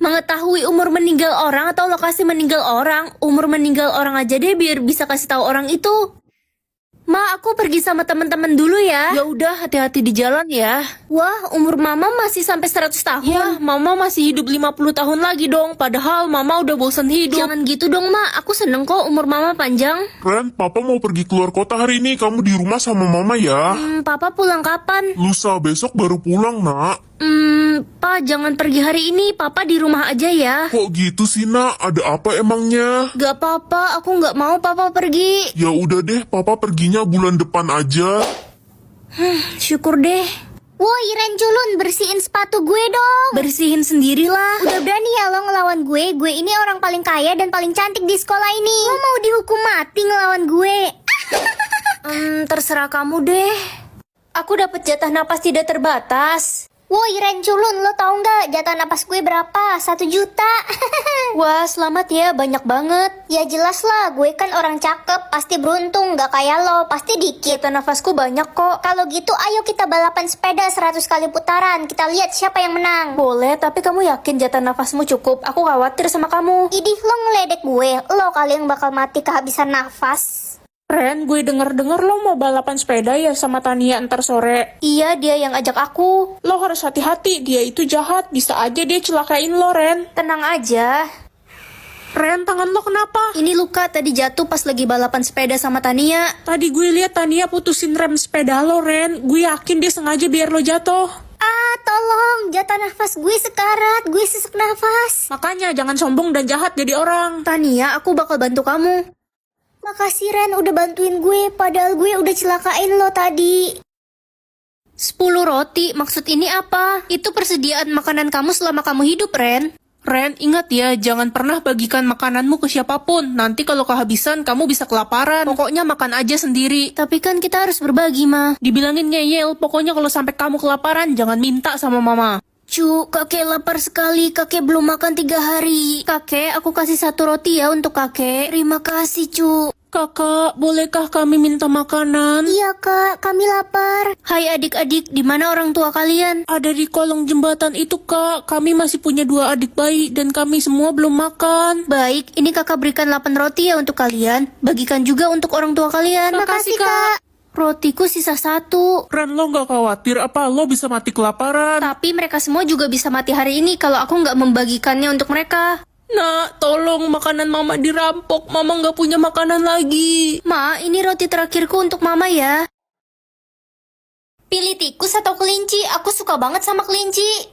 Mengetahui umur meninggal orang atau lokasi meninggal orang? Umur meninggal orang aja deh biar bisa kasih tahu orang itu. Ma, aku pergi sama teman-teman dulu ya. Ya udah, hati-hati di jalan ya. Wah, umur mama masih sampai 100 tahun. Ya, mama masih hidup 50 tahun lagi dong. Padahal mama udah bosan hidup. Jangan gitu dong, Ma. Aku seneng kok umur mama panjang. Ren, papa mau pergi keluar kota hari ini. Kamu di rumah sama mama ya. Papa pulang kapan? Lusa, besok baru pulang, nak. Pa, jangan pergi hari ini. Papa di rumah aja ya. Kok gitu sih, nak? Ada apa emangnya? Gak apa-apa, aku gak mau papa pergi. Ya udah deh, papa perginya bulan depan aja. Syukur deh. Woi Ren culun, bersihin sepatu gue dong. Bersihin sendirilah. Udah berani ya lo ngelawan gue? Gue ini orang paling kaya dan paling cantik di sekolah ini. Lo mau dihukum mati ngelawan gue? Terserah kamu deh. Aku dapat jatah napas tidak terbatas. Woi Ren culun, lo tau nggak jatah napas gue berapa? 1 juta. Wah, selamat ya, banyak banget. Ya jelas lah, gue kan orang cakep, pasti beruntung, gak kayak lo, pasti dikit. Jatah nafasku banyak kok. Kalau gitu ayo kita balapan sepeda 100 kali putaran, kita lihat siapa yang menang. Boleh, tapi kamu yakin jatah nafasmu cukup? Aku khawatir sama kamu. Idih, lo ngeledek gue, lo kali yang bakal mati kehabisan nafas. Ren, gue denger-denger lo mau balapan sepeda ya sama Tania ntar sore. Iya, dia yang ajak aku. Lo harus hati-hati, dia itu jahat. Bisa aja dia celakain lo, Ren. Tenang aja. Ren, tangan lo kenapa? Ini luka tadi jatuh pas lagi balapan sepeda sama Tania. Tadi gue lihat Tania putusin rem sepeda lo, Ren. Gue yakin dia sengaja biar lo jatuh. Ah, tolong, jatah nafas gue sekarat, gue sesak nafas. Makanya jangan sombong dan jahat jadi orang. Tania, aku bakal bantu kamu. Makasih Ren udah bantuin gue, padahal gue udah celakain lo tadi. 10 roti, maksud ini apa? Itu persediaan makanan kamu selama kamu hidup, Ren. Ren, ingat ya, jangan pernah bagikan makananmu ke siapapun. Nanti kalau kehabisan, kamu bisa kelaparan. Pokoknya makan aja sendiri. Tapi kan kita harus berbagi, Ma. Dibilangin ngeyel, pokoknya kalau sampai kamu kelaparan, jangan minta sama mama. Cu, kakek lapar sekali. Kakek belum makan 3 hari. Kakek, aku kasih 1 roti ya untuk kakek. Terima kasih, Cu. Kakak, bolehkah kami minta makanan? Iya kak, kami lapar. Hai adik-adik, di mana orang tua kalian? Ada di kolong jembatan itu, Kak. Kami masih punya 2 adik bayi dan kami semua belum makan. Baik, ini kakak berikan 8 roti ya untuk kalian. Bagikan juga untuk orang tua kalian. Makasih, Kak. Rotiku sisa 1. Ren, lo gak khawatir apa lo bisa mati kelaparan? Tapi mereka semua juga bisa mati hari ini kalau aku nggak membagikannya untuk mereka. Nak, tolong makanan mama dirampok. Mama nggak punya makanan lagi. Ma, ini roti terakhirku untuk mama ya. Pilih tikus atau kelinci? Aku suka banget sama kelinci.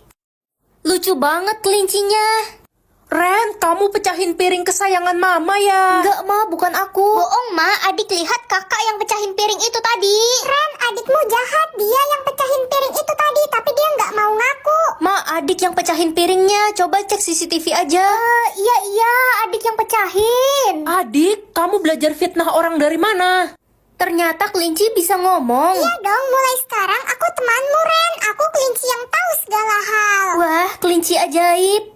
Lucu banget kelincinya. Ren, kamu pecahin piring kesayangan mama ya. Enggak, Ma, bukan aku. Bohong ma, adik lihat kakak yang pecahin piring itu tadi. Ren, adikmu jahat, dia yang pecahin piring itu tadi, tapi dia nggak mau ngaku. Ma, adik yang pecahin piringnya. Coba cek CCTV aja. Iya, adik yang pecahin. Adik, kamu belajar fitnah orang dari mana? Ternyata kelinci bisa ngomong. Iya dong, mulai sekarang aku temanmu Ren, aku kelinci yang tahu segala hal. Wah, kelinci ajaib.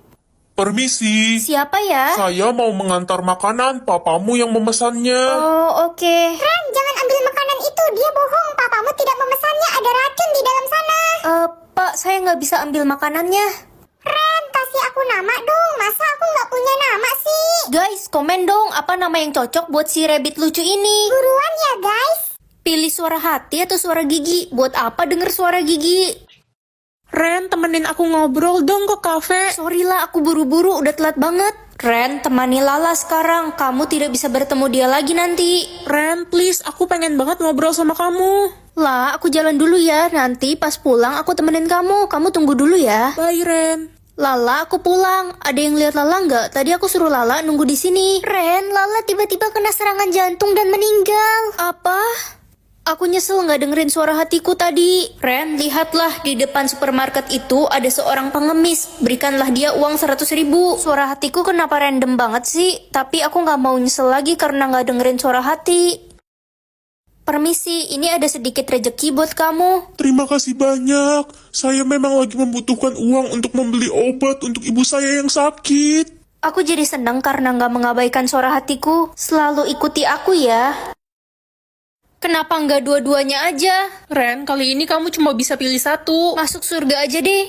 Permisi. Siapa ya? Saya mau mengantar makanan, papamu yang memesannya. Oh, oke. Ren, jangan ambil makanan itu, dia bohong. Papamu tidak memesannya, ada racun di dalam sana. Pak, saya nggak bisa ambil makanannya. Ren, kasih aku nama dong, masa aku nggak punya nama sih? Guys, komen dong apa nama yang cocok buat si rabbit lucu ini. Buruan ya guys. Pilih suara hati atau suara gigi. Buat apa denger suara gigi? Ren, temenin aku ngobrol dong ke kafe. Sorry lah, aku buru-buru, udah telat banget. Ren, temani Lala sekarang. Kamu tidak bisa bertemu dia lagi nanti. Ren, please, aku pengen banget ngobrol sama kamu. Lah, aku jalan dulu ya. Nanti pas pulang aku temenin kamu. Kamu tunggu dulu ya. Bye, Ren. Lala, aku pulang. Ada yang lihat Lala nggak? Tadi aku suruh Lala nunggu di sini. Ren, Lala tiba-tiba kena serangan jantung dan meninggal. Apa? Aku nyesel nggak dengerin suara hatiku tadi. Ren, lihatlah di depan supermarket itu ada seorang pengemis. Berikanlah dia uang 100.000. Suara hatiku kenapa random banget sih? Tapi aku nggak mau nyesel lagi karena nggak dengerin suara hati. Permisi, ini ada sedikit rejeki buat kamu. Terima kasih banyak. Saya memang lagi membutuhkan uang untuk membeli obat untuk ibu saya yang sakit. Aku jadi senang karena nggak mengabaikan suara hatiku. Selalu ikuti aku ya. Kenapa nggak dua-duanya aja? Ren, kali ini kamu cuma bisa pilih 1. Masuk surga aja deh.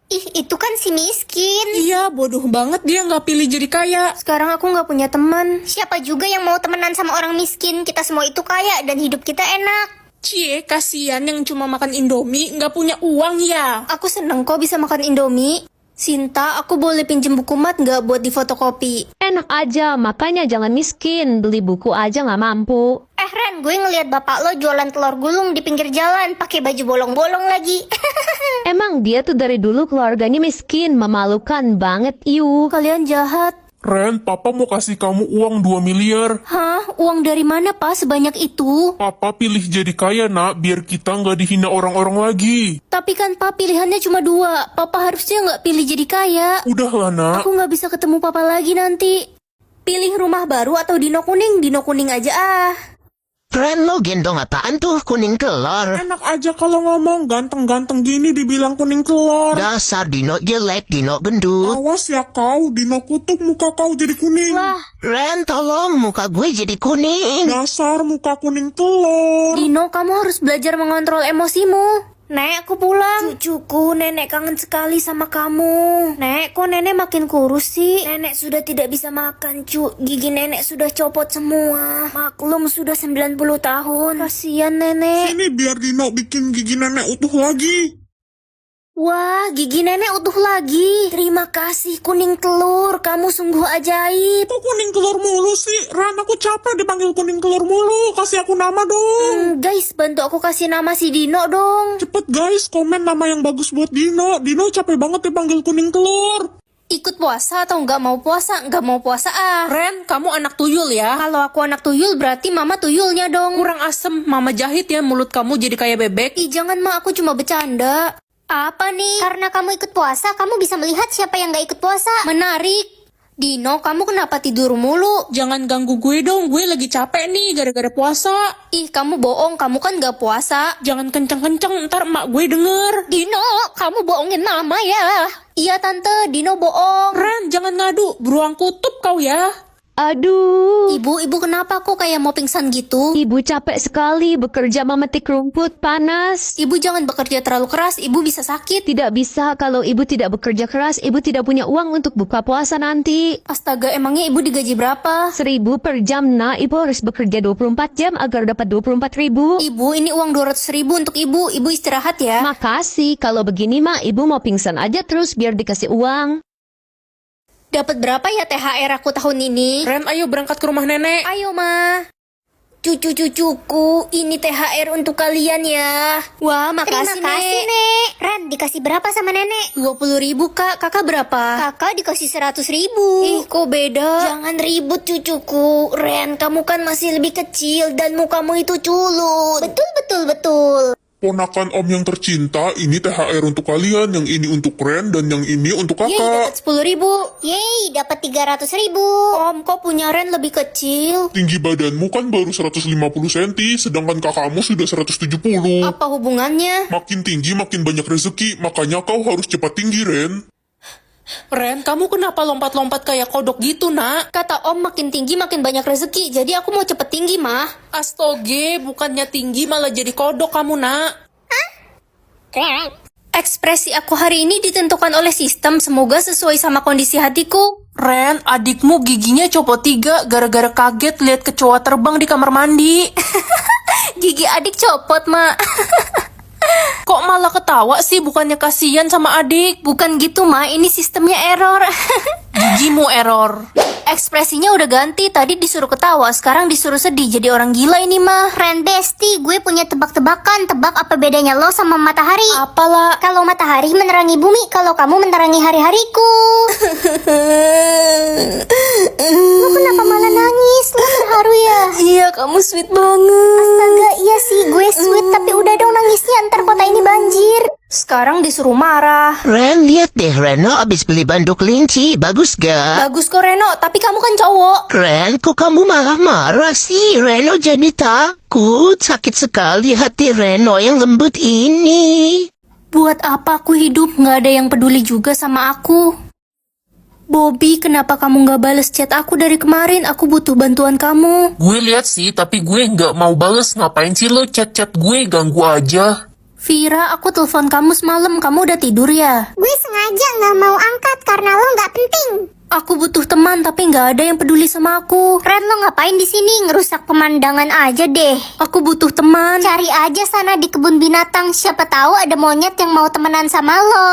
Ih, itu kan si miskin. Iya, bodoh banget dia nggak pilih jadi kaya. Sekarang aku nggak punya teman. Siapa juga yang mau temenan sama orang miskin? Kita semua itu kaya dan hidup kita enak. Cie, kasihan yang cuma makan Indomie, nggak punya uang ya. Aku seneng kok bisa makan Indomie. Sinta, aku boleh pinjem buku mat nggak buat difotokopi? Enak aja, makanya jangan miskin. Beli buku aja nggak mampu. Ren, gue ngeliat bapak lo jualan telur gulung di pinggir jalan, pakai baju bolong-bolong lagi. Emang dia tuh dari dulu keluarganya miskin, memalukan banget, iu. Kalian jahat. Ren, papa mau kasih kamu uang 2 miliar. Hah? Uang dari mana, Pak? Sebanyak itu? Papa pilih jadi kaya, nak, biar kita nggak dihina orang-orang lagi. Tapi kan, Pak, pilihannya cuma 2. Papa harusnya nggak pilih jadi kaya. Udahlah, nak. Aku nggak bisa ketemu Papa lagi nanti. Pilih rumah baru atau dino kuning? Dino kuning aja ah. Ren, lo gendong apaan tuh kuning telur? Enak aja kalau ngomong, ganteng-ganteng gini dibilang kuning telur. Dasar Dino jelek, Dino gendut. Awas ya kau, Dino kutuk muka kau jadi kuning. Lah, Ren, tolong muka gue jadi kuning. Dasar muka kuning telur. Dino, kamu harus belajar mengontrol emosimu. Nek, aku pulang. Cucuku, nenek kangen sekali sama kamu. Nek, kok nenek makin kurus sih? Nenek sudah tidak bisa makan, cu. Gigi nenek sudah copot semua. Maklum sudah 90 tahun. Kasihan nenek. Sini biar Dino bikin gigi nenek utuh lagi. Wah, gigi nenek utuh lagi. Terima kasih, kuning telur. Kamu sungguh ajaib. Kok kuning telur mulu sih? Ran, aku capek dipanggil kuning telur mulu. Kasih aku nama dong. Guys, bantu aku kasih nama si Dino dong. Cepet guys, komen nama yang bagus buat Dino. Dino capek banget dipanggil kuning telur. Ikut puasa atau nggak mau puasa? Nggak mau puasa ah. Ren, kamu anak tuyul ya. Kalau aku anak tuyul berarti mama tuyulnya dong. Kurang asem, mama jahit ya mulut kamu jadi kayak bebek. Ih, jangan ma, aku cuma bercanda. Apa nih? Karena kamu ikut puasa, kamu bisa melihat siapa yang gak ikut puasa. Menarik. Dino, kamu kenapa tidur mulu? Jangan ganggu gue dong, gue lagi capek nih gara-gara puasa. Ih, kamu bohong, kamu kan gak puasa. Jangan kenceng-kenceng, ntar emak gue denger. Dino, kamu bohongin mama ya? Iya tante, Dino bohong. Ren, jangan ngadu, beruang kutub kau ya. Aduh, Ibu kenapa kok kayak mau pingsan gitu? ibu capek sekali bekerja memetik rumput panas. Ibu jangan bekerja terlalu keras, ibu bisa sakit. Tidak bisa kalau ibu tidak bekerja keras, ibu tidak punya uang untuk buka puasa nanti. Astaga, emangnya ibu digaji berapa? 1.000 per jam, nah ibu harus bekerja 24 jam agar dapat 24.000. Ibu, ini uang 200.000 untuk ibu. Ibu istirahat ya. Makasih, kalau begini mah ibu mau pingsan aja terus biar dikasih uang. Dapat berapa ya THR aku tahun ini? Ren, ayo berangkat ke rumah nenek. Ayo, Ma. Cucu-cucuku, ini THR untuk kalian ya. Wah, makasih, Terima kasih, Nek. Ren, dikasih berapa sama nenek? 20.000, Kak. Kakak berapa? Kakak dikasih 100.000. Ih, kok beda? Jangan ribut, cucuku. Ren, kamu kan masih lebih kecil dan mukamu itu culun. Betul. Ponakan om yang tercinta, ini THR untuk kalian, yang ini untuk Ren, dan yang ini untuk Yeay, kakak. dapat 10.000. Yeay, dapat 300.000. Om, kok punya Ren lebih kecil? Tinggi badanmu kan baru 150 cm, sedangkan kakakmu sudah 170. Apa hubungannya? Makin tinggi makin banyak rezeki, makanya kau harus cepat tinggi, Ren. Ren, kamu kenapa lompat-lompat kayak kodok gitu, nak? Kata Om makin tinggi makin banyak rezeki, jadi aku mau cepet tinggi, Mah. Astoge, bukannya tinggi malah jadi kodok kamu, nak. Ekspresi aku hari ini ditentukan oleh sistem, semoga sesuai sama kondisi hatiku. Ren, adikmu giginya copot 3 gara-gara kaget lihat kecoa terbang di kamar mandi. Gigi adik copot, Mak. Kok malah ketawa sih, bukannya kasihan sama adik? Bukan gitu, Ma, ini sistemnya error. Gigimu error. Ekspresinya udah ganti, tadi disuruh ketawa, sekarang disuruh sedih, jadi orang gila ini, mah. Ren Besti, gue punya tebak-tebakan. Tebak apa bedanya lo sama matahari? Apalah. Kalau matahari menerangi bumi, kalau kamu menerangi hari-hariku. Lo kenapa malah nangis? Lo terharu ya? Iya, kamu sweet banget. Astaga, iya sih, gue sweet. Tapi udah dong nangisnya, ntar kota ini banjir. Sekarang disuruh marah. Ren, lihat deh Reno abis beli bando kelinci. Bagus gak? Bagus kok, Reno, tapi kamu kan cowok. Ren, kok kamu malah marah sih? Reno jadi takut. Sakit sekali hati Reno yang lembut ini. Buat apa aku hidup, nggak ada yang peduli juga sama aku. Bobby, kenapa kamu nggak bales chat aku dari kemarin? Aku butuh bantuan kamu. Gue lihat sih, tapi gue nggak mau bales. Ngapain sih lo chat-chat gue, ganggu aja. Vira, aku telepon kamu semalam, kamu udah tidur ya? Gue sengaja nggak mau angkat karena lo nggak penting. Aku butuh teman tapi nggak ada yang peduli sama aku. Ren, lo ngapain di sini? Ngerusak pemandangan aja deh. Aku butuh teman. Cari aja sana di kebun binatang. Siapa tahu ada monyet yang mau temenan sama lo.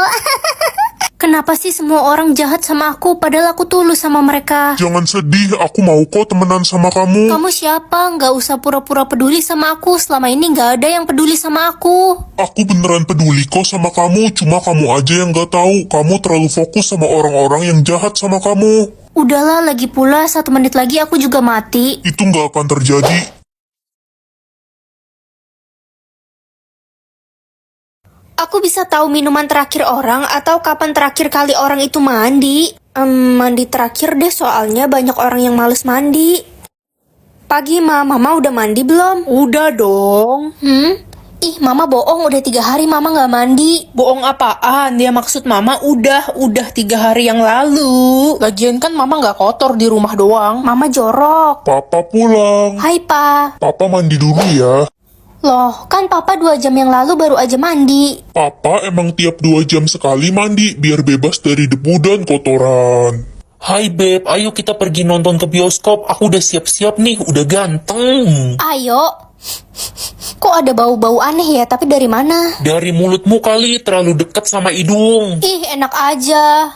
Kenapa sih semua orang jahat sama aku padahal aku tulus sama mereka? Jangan sedih, aku mau kok temenan sama kamu. Kamu siapa? Nggak usah pura-pura peduli sama aku. Selama ini nggak ada yang peduli sama aku. Aku beneran peduli kok sama kamu, cuma kamu aja yang gak tahu. Kamu terlalu fokus sama orang-orang yang jahat sama kamu. Udahlah, lagi pula 1 menit lagi aku juga mati. Itu gak akan terjadi. Aku bisa tahu minuman terakhir orang atau kapan terakhir kali orang itu mandi? Mandi terakhir deh, soalnya banyak orang yang males mandi. Pagi, Mama udah mandi belum? Udah dong. Ih, Mama bohong, udah 3 hari Mama nggak mandi. Bohong apaan? Dia maksud Mama udah 3 hari yang lalu. Lagian kan Mama nggak kotor di rumah doang. Mama jorok. Papa pulang. Hai, Pa. Papa mandi dulu ya. Loh, kan Papa 2 jam yang lalu baru aja mandi. Papa emang tiap 2 jam sekali mandi, biar bebas dari debu dan kotoran. Hai Beb, ayo kita pergi nonton ke bioskop. Aku udah siap-siap nih, udah ganteng. Ayo. Kok ada bau-bau aneh ya, tapi dari mana? Dari mulutmu kali, terlalu dekat sama hidung. Ih, enak aja.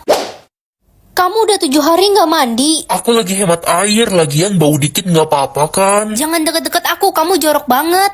Kamu udah 7 hari nggak mandi. Aku lagi hemat air, lagian bau dikit nggak apa-apa kan? Jangan deket-deket aku, kamu jorok banget.